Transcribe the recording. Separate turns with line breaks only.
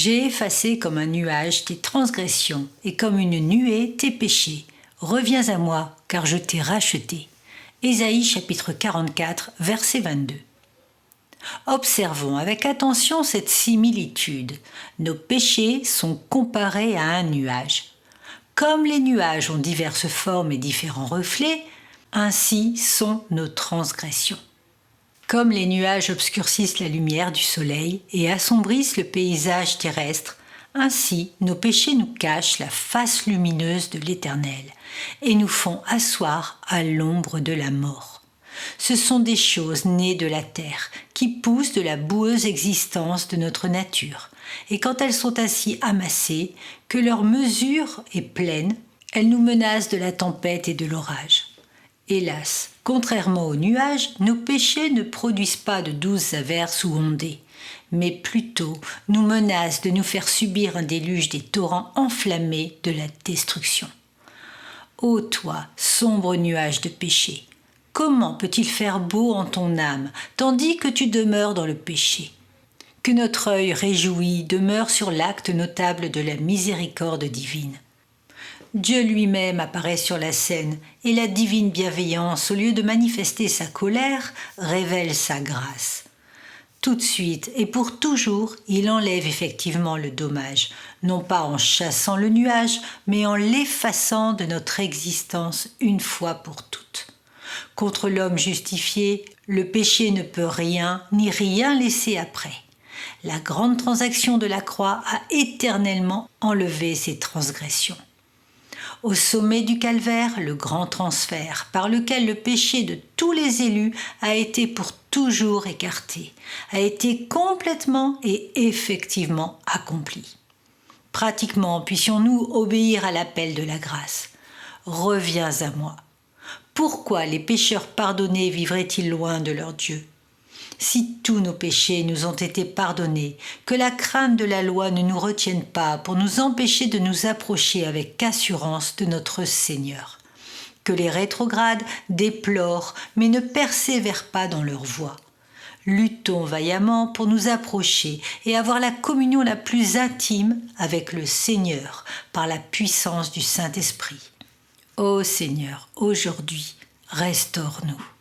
J'ai effacé comme un nuage tes transgressions et comme une nuée tes péchés. Reviens à moi, car je t'ai racheté. Ésaïe chapitre 44, verset 22. Observons avec attention cette similitude. Nos péchés sont comparés à un nuage. Comme les nuages ont diverses formes et différents reflets, ainsi sont nos transgressions. Comme les nuages obscurcissent la lumière du soleil et assombrissent le paysage terrestre, ainsi nos péchés nous cachent la face lumineuse de l'Éternel et nous font asseoir à l'ombre de la mort. Ce sont des choses nées de la terre, qui poussent de la boueuse existence de notre nature, et quand elles sont ainsi amassées, que leur mesure est pleine, elles nous menacent de la tempête et de l'orage. Hélas, contrairement aux nuages, nos péchés ne produisent pas de douces averses ou ondées, mais plutôt nous menacent de nous faire subir un déluge des torrents enflammés de la destruction. Ô toi, sombre nuage de péché, comment peut-il faire beau en ton âme, tandis que tu demeures dans le péché ? Que notre œil réjoui demeure sur l'acte notable de la miséricorde divine. Dieu lui-même apparaît sur la scène et la divine bienveillance, au lieu de manifester sa colère, révèle sa grâce. Tout de suite et pour toujours, il enlève effectivement le dommage, non pas en chassant le nuage, mais en l'effaçant de notre existence une fois pour toutes. Contre l'homme justifié, le péché ne peut rien ni rien laisser après. La grande transaction de la croix a éternellement enlevé ses transgressions. Au sommet du calvaire, le grand transfert, par lequel le péché de tous les élus a été pour toujours écarté, a été complètement et effectivement accompli. Pratiquement, puissions-nous obéir à l'appel de la grâce. Reviens à moi. Pourquoi les pécheurs pardonnés vivraient-ils loin de leur Dieu ? Si tous nos péchés nous ont été pardonnés, que la crainte de la loi ne nous retienne pas pour nous empêcher de nous approcher avec assurance de notre Seigneur. Que les rétrogrades déplorent mais ne persévèrent pas dans leur voie. Luttons vaillamment pour nous approcher et avoir la communion la plus intime avec le Seigneur par la puissance du Saint-Esprit. Ô Seigneur, aujourd'hui, restaure-nous.